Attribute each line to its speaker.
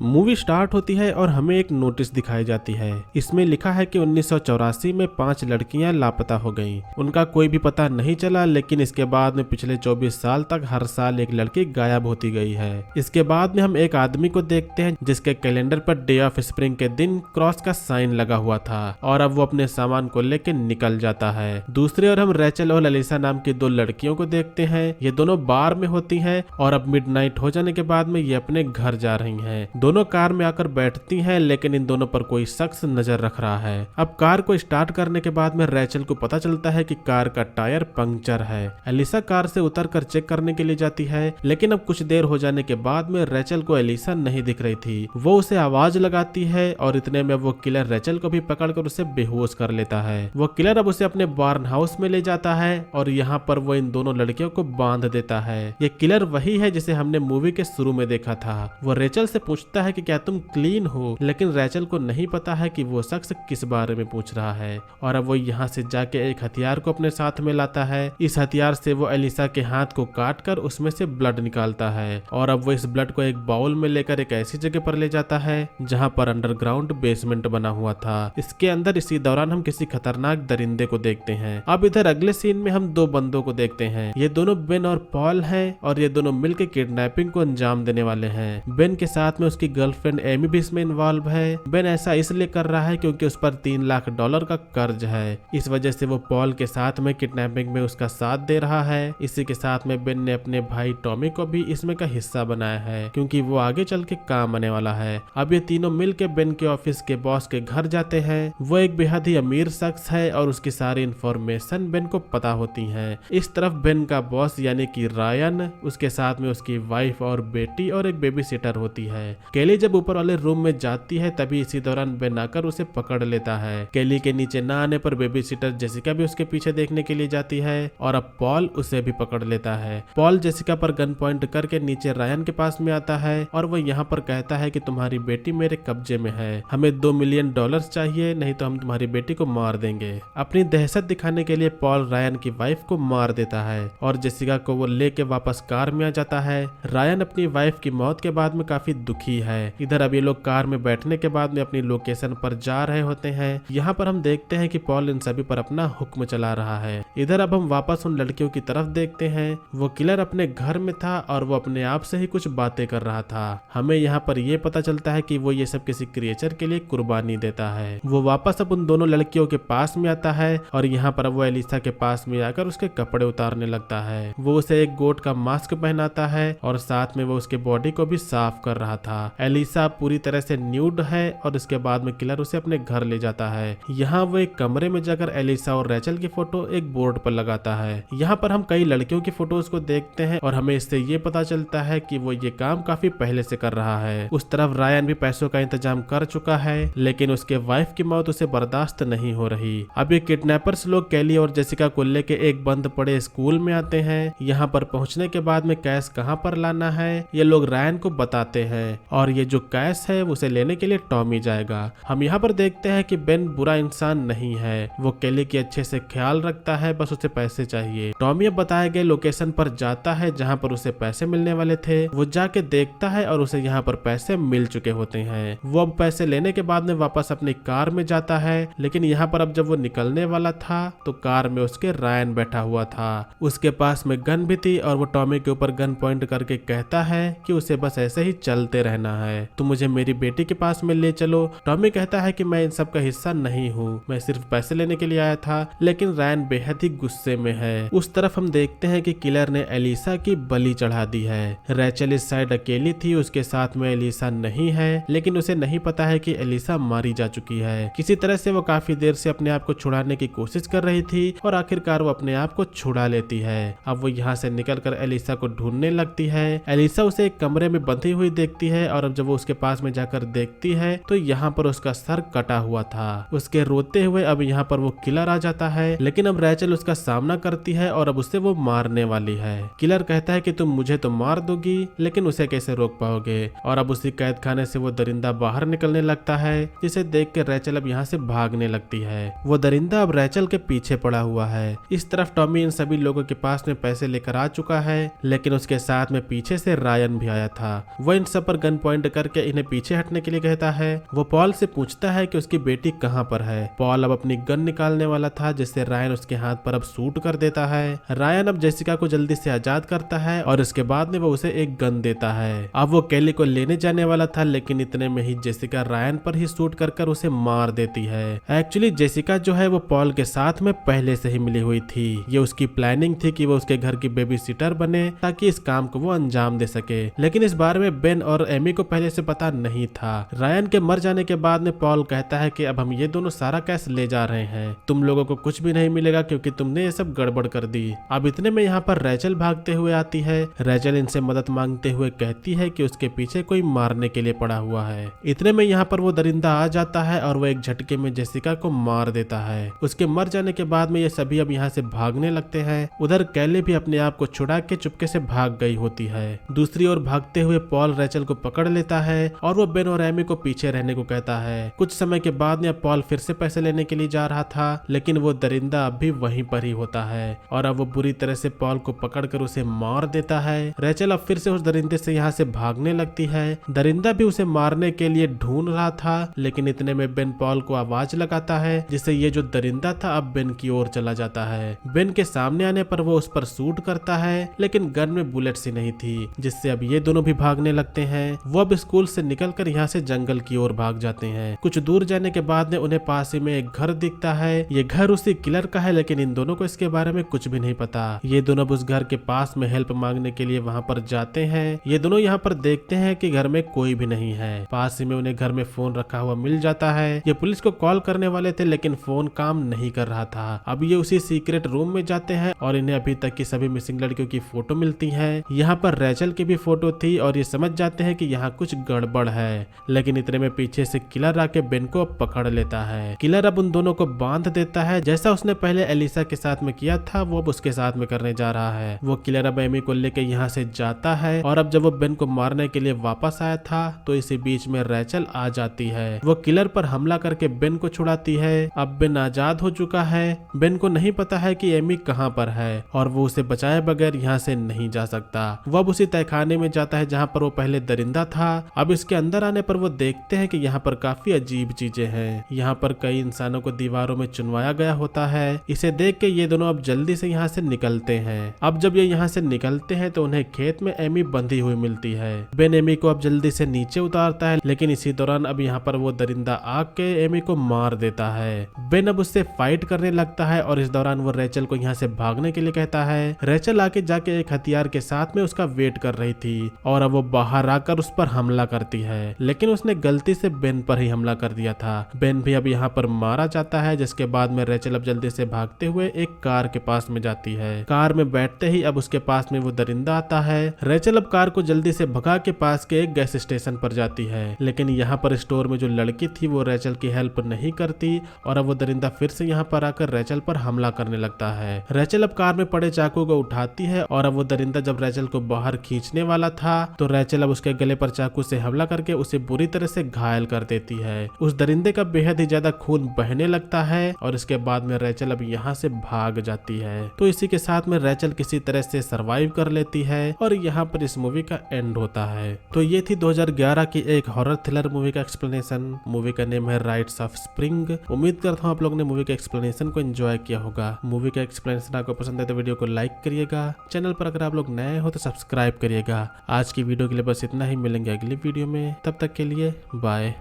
Speaker 1: Movie start होती है और हमें एक नोटिस दिखाई जाती है। इसमें लिखा है कि 1984 में 5 लड़कियां लापता हो गईं। उनका कोई भी पता नहीं चला, लेकिन इसके बाद में पिछले 24 साल तक हर साल एक लड़की गायब होती गई है। इसके बाद में हम एक आदमी को देखते हैं जिसके calendar per day of spring के दिन क्रॉस का साइन लगा हुआ था और अब वो अपने सामान को लेकर निकल जाता है। दूसरी ओर हम रैचल और एलिसा नाम की 2 लड़कियों को देखते हैं। ये दोनों बार में होती हैं और अब मिडनाइट हो जाने के बाद में ये अपने घर जा रही हैं। दोनों कार में आकर बैठती हैं, लेकिन इन दोनों पर कोई शख्स नजर रख रहा है। अब कार को स्टार्ट करने के बाद में रैचल को पता चलता है कि कार का टायर पंक्चर है। एलिसा कार से उतरकर चेक करने के लिए जाती है, लेकिन अब कुछ देर हो जाने के बाद में रैचल को एलिसा नहीं दिख रही थी। वो उसे आवाज लगाती है और इतने में वो किलर रैचल को भी पकड़कर उसे बेहोश कर लेता है। वो किलर अब उसे अपने बार्न हाउस में ले जाता है और यहाँ पर वो इन दोनों लड़कियों को बांध देता है। ये किलर वही है जिसे हमने मूवी के शुरू में देखा था। वो रैचल से पूछता है कि क्या तुम क्लीन हो, लेकिन रैचल को नहीं पता है कि वो शख्स किस बारे में पूछ रहा है। और अब वो यहाँ से जाके एक हथियार को अपने साथ में लाता है। इस हथियार से वो एलिसा के हाथ को काट कर उसमें से ब्लड निकालता है और अब वो इस ब्लड को एक बाउल में लेकर एक ऐसी जगह पर ले जाता है जहाँ पर अंडरग्राउंड बेसमेंट बना हुआ था। इसके अंदर इसी दौरान हम किसी खतरनाक दरिंदे को देखते हैं। अब इधर अगले सीन में हम 2 बंदों को देखते हैं। ये दोनों बेन और पॉल हैं और ये दोनों मिलकर किडनैपिंग को अंजाम देने वाले हैं। बेन के साथ में उसकी गर्लफ्रेंड एमी भी इसमें इन्वॉल्व है। बेन ऐसा इसलिए कर रहा है क्योंकि उस पर $3 लाख का कर्ज है। इस वजह से वो पॉल के साथ में किडनैपिंग में उसका साथ दे रहा है। इसी के साथ में बेन ने अपने भाई टॉमी को भी इसमें का हिस्सा बनाया है क्योंकि वो आगे चल के काम आने वाला है। अब ये तीनों मिलकर बेन के ऑफिस के बॉस के घर जाते हैं। वो एक बेहद ही अमीर शख्स है और उसकी सारी इंफॉर्मेशन बेन को पता होती है। इस तरफ बेन का बॉस यानी कि रायन, उसके साथ में उसकी वाइफ और बेटी और एक बेबी सिटर होती है। केली जब ऊपर वाले रूम में जाती है तभी इसी दौरान बेन आकर उसे पकड़ लेता है। केली के नीचे न आने पर बेबी सिटर जेसिका भी उसके पीछे देखने के लिए जाती है और अब पॉल उसे भी पकड़ लेता है। पॉल जेसिका पर गन पॉइंट करके नीचे रायन के पास में आता है और वो यहाँ पर कहता है कि तुम्हारी बेटी मेरे कब्जे में है, हमें $2 मिलियन चाहिए, नहीं तो हम तुम्हारी बेटी को मार देंगे। अपनी दहशत दिखाने के लिए पॉल रायन की वाइफ को मार देता है और जेसिका को वो लेके वापस कार में आ जाता है। रायन अपनी वाइफ की मौत के बाद में काफी दुखी है। इधर अब ये लोग कार में बैठने के बाद में अपनी लोकेशन पर जा रहे होते हैं। यहाँ पर हम देखते हैं कि पॉल इन सभी पर अपना हुक्म चला रहा है। इधर अब हम वापस उन लड़कियों की तरफ देखते हैं। वो किलर अपने घर में था और वो अपने आप से ही कुछ बातें कर रहा था। हमें यहाँ पर यह पता चलता है कि वो ये सब किसी क्रिएचर के लिए कुर्बानी देता है। वो वापस अब उन दोनों लड़कियों के पास में आता है और यहाँ पर वो एलिसा के पास में आकर उसके कपड़े उतारने लगता है। वो उसे एक गोट का मास्क पहनाता है और साथ में वो उसके बॉडी को भी साफ कर रहा था। एलिसा पूरी तरह से न्यूड है और इसके बाद में किलर उसे अपने घर ले जाता है। यहाँ वो एक कमरे में जाकर एलिसा और रैचल की फोटो एक बोर्ड पर लगाता है। यहाँ पर हम कई लड़कियों की फोटोज को देखते हैं और हमें इससे ये पता चलता है कि वो ये काम काफी पहले से कर रहा है। उस तरफ रायन भी पैसों का इंतजाम कर चुका है, लेकिन उसके वाइफ की मौत उसे बर्दाश्त नहीं हो रही। अब ये किडनैपर्स लोग केली और जेसिका को लेके एक बंद पड़े स्कूल में आते हैं। यहाँ पर पहुंचने के बाद में कैश कहाँ पर लाना है ये लोग रायन को बताते हैं और ये जो कैश है उसे लेने के लिए टॉमी जाएगा। हम यहाँ पर देखते हैं कि बेन बुरा इंसान नहीं है, वो केली की अच्छे से ख्याल रखता है, बस उसे पैसे चाहिए। टॉमी अब बताए गए लोकेशन पर जाता है जहाँ पर उसे पैसे मिलने वाले थे। वो जाके देखता है और उसे यहाँ पर पैसे मिल चुके होते हैं। वो अब पैसे लेने के बाद में वापस अपनी कार में जाता है, लेकिन यहाँ पर अब जब वो निकलने वाला था तो कार में उसके रायन बैठा हुआ था। उसके पास में गन भी थी और वो टॉमी के ऊपर गन पॉइंट करके कहता है कि उसे बस ऐसे ही चलते रहना है, तो मुझे मेरी बेटी के पास में ले चलो। टॉमी कहता है कि मैं इन सब का हिस्सा नहीं हूँ, मैं सिर्फ पैसे लेने के लिए आया था, लेकिन रायन बेहद ही गुस्से में है। उस तरफ हम देखते हैं कि किलर ने एलिसा की बलि चढ़ा दी है। रैचल इस साइड अकेली थी, उसके साथ में एलिसा नहीं है, लेकिन उसे नहीं पता है कि एलिसा मारी जा चुकी है। किसी तरह से वो काफी देर से अपने आप को छुड़ाने की कोशिश कर रही थी और आखिरकार वो अपने आप को छुड़ा लेती है। अब वो यहाँ से निकलकर एलिसा को ढूंढने लगती है। एलिसा उसे एक कमरे में बंधी हुई देखती है और अब जब वो उसके पास में जाकर देखती है तो यहाँ पर उसका सर कटा हुआ था। उसके रोते हुए अब यहाँ पर वो किलर आ जाता है, लेकिन अब रैचल उसका सामना करती है और अब उससे वो मारने वाली है। किलर कहता है कि तुम मुझे तो मार दोगी, लेकिन उसे कैसे रोक पाओगे। और अब उसी कैद खाने से वो दरिंदा बाहर निकलने लगता है, जिसे देख के रैचल अब यहाँ से भागने लगती है। वो दरिंदा अब रैचल के पीछे पड़ा हुआ है। इस तरफ टॉमी इन सभी लोगों के पास में पैसे लेकर आ चुका है, लेकिन उसके साथ में पीछे से रायन भी आया था। वो इन सब पर गन पॉइंट पॉइंट करके इन्हें पीछे हटने के लिए कहता है। वो पॉल से पूछता है कि उसकी बेटी कहाँ पर है। पॉल अब अपनी गन निकालने वाला था, जिससे रायन उसके हाथ पर अब शूट कर देता है। रायन अब जेसिका को जल्दी से आजाद करता है और इसके बाद में वो उसे एक गन देता है। अब वो केली को लेने जाने वाला था, लेकिन इतने में ही जेसिका रायन पर ही शूट कर उसे मार देती है। एक्चुअली जेसिका जो है वो पॉल के साथ में पहले से ही मिली हुई थी। ये उसकी प्लानिंग थी कि वो उसके घर की बेबी सिटर बने ताकि इस काम को वो अंजाम दे सके, लेकिन इस बारे में बेन और एमी को पहले से पता नहीं था। रायन के मर जाने के बाद में पॉल कहता है कि अब हम ये दोनों सारा कैश ले जा रहे हैं, तुम लोगों को कुछ भी नहीं मिलेगा क्योंकि तुमने ये सब गड़बड़ कर दी। अब इतने में यहाँ पर रैचल भागते हुए आती है। रैचल इनसे मदद मांगते हुए कहती है कि उसके पीछे कोई मारने के लिए पड़ा हुआ है। इतने में यहाँ पर वो दरिंदा आ जाता है और वो एक झटके में जेसिका को मार देता है। उसके मर जाने के बाद में ये सभी अब यहाँ से भागने लगते हैं। उधर कैली भी अपने आप को छुड़ा के चुपके से भाग गई होती है। दूसरी ओर भागते हुए पॉल रैचल को पकड़ लेता है और वो बेन और एमी को पीछे रहने को कहता है। कुछ समय के बाद में पॉल फिर से पैसे लेने के लिए जा रहा था, लेकिन वो दरिंदा अब भी वहीं पर ही होता है और अब वो बुरी तरह से पॉल को पकड़कर उसे मार देता है। रैचल अब फिर से उस दरिंदे से यहाँ से भागने लगती है। दरिंदा भी उसे मारने के लिए ढूंढ रहा था, लेकिन इतने में बेन पॉल को आवाज लगाता है, जिससे ये जो दरिंदा था अब बेन की ओर चला जाता है। बेन के सामने आने पर वो उस पर शूट करता है, लेकिन गन में बुलेट्स ही नहीं थी, जिससे अब ये दोनों भी भागने लगते हैं। वो अब स्कूल से निकलकर यहाँ से जंगल की ओर भाग जाते हैं। कुछ दूर जाने के बाद में उन्हें पास ही में एक घर दिखता है। ये घर उसी किलर का है, लेकिन इन दोनों को इसके बारे में कुछ भी नहीं पता। ये दोनों उस घर के पास में हेल्प मांगने के लिए वहाँ पर जाते हैं। ये दोनों यहाँ पर देखते हैं कि घर में कोई भी नहीं है। पास ही में उन्हें घर में फोन रखा हुआ मिल जाता है। ये पुलिस को कॉल करने वाले थे, लेकिन फोन काम नहीं कर रहा था। अब ये उसी सीक्रेट रूम में जाते हैं और इन्हें अभी तक की सभी मिसिंग लड़कियों की फोटो मिलती है। यहाँ पर रैचल की भी फोटो थी और ये समझ जाते हैं कि यहाँ कुछ गड़बड़ है, लेकिन इतने में पीछे से किलर आके बेन को पकड़ लेता है। किलर अब उन दोनों को बांध देता है, जैसा उसने पहले एलिसा के साथ में किया था वो अब उसके साथ में करने जा रहा है। वो किलर अब एमी को लेके यहाँ से जाता है और अब जब वो बेन को मारने के लिए वापस आया था तो इसी बीच में रैचल आ जाती है। वो किलर पर हमला करके बेन को छुड़ाती है। अब बेन आजाद हो चुका है। बेन को नहीं पता है कि एमी कहाँ पर है और वो उसे बचाए बगैर यहाँ से नहीं जा सकता। वो अब उसी तहखाने में जाता है जहाँ पर वो पहले दरिंदा था। अब इसके अंदर आने पर वो देखते हैं कि यहाँ पर काफी अजीब चीजें हैं। यहाँ पर कई इंसानों को दीवारों में चुनवाया गया होता है। इसे देख के ये दोनों अब जल्दी से यहाँ से निकलते हैं। अब जब ये यहाँ से निकलते हैं तो उन्हें खेत में एमी बंधी हुई मिलती है। बेन एमी को अब जल्दी से नीचे उतारता है, लेकिन इसी दौरान अब यहाँ पर वो दरिंदा आके एमी को मार देता है। बेन अब उससे फाइट करने लगता है और इस दौरान वो रैचल को यहाँ से भागने के लिए कहता है। रैचल आके जाके एक हथियार के साथ में उसका वेट कर रही थी और अब वो बाहर आकर उस पर हमला करती है, लेकिन उसने गलती से बेन पर ही हमला कर दिया था। बेन भी अब यहाँ पर मारा जाता है, जिसके बाद में रैचल अब जल्दी से भागते हुए एक कार के पास में जाती है। कार में बैठते ही अब उसके पास में वो दरिंदा आता है। रैचल अब कार को जल्दी से भगा के पास के एक गैस स्टेशन पर जाती है, लेकिन यहाँ पर स्टोर में जो लड़की थी वो रैचल की हेल्प नहीं करती और अब वो दरिंदा फिर से यहाँ पर आकर रैचल पर हमला करने लगता है। रैचल अब कार में पड़े चाकू को उठाती है और अब वो दरिंदा जब रैचल को बाहर खींचने वाला था तो रैचल अब उसके गले पर चाकू से हमला करके उसे बुरी तरह से घायल कर देती है। उस दरिंदे का बेहद ही ज्यादा खून बहने लगता है और इसके बाद में रैचल अब यहाँ से भाग जाती है। तो इसी के साथ में रैचल किसी तरह से सरवाइव कर लेती है और यहाँ पर इस मूवी का एंड होता है। तो ये थी 2011 की एक हॉरर थ्रिलर मूवी का एक्सप्लेनेशन। मूवी का नेम है राइट्स ऑफ स्प्रिंग। उम्मीद करता हूँ आप लोग ने मूवी के एक्सप्लेनेशन को एंजॉय किया होगा। मूवी का एक्सप्लेनेशन आपको पसंद है तो वीडियो को लाइक करिएगा। चैनल पर अगर आप लोग नए हो तो सब्सक्राइब करिएगा। आज की वीडियो के लिए बस इतना ही, मिलेंगे अगली वीडियो में। तब तक के लिए बाय।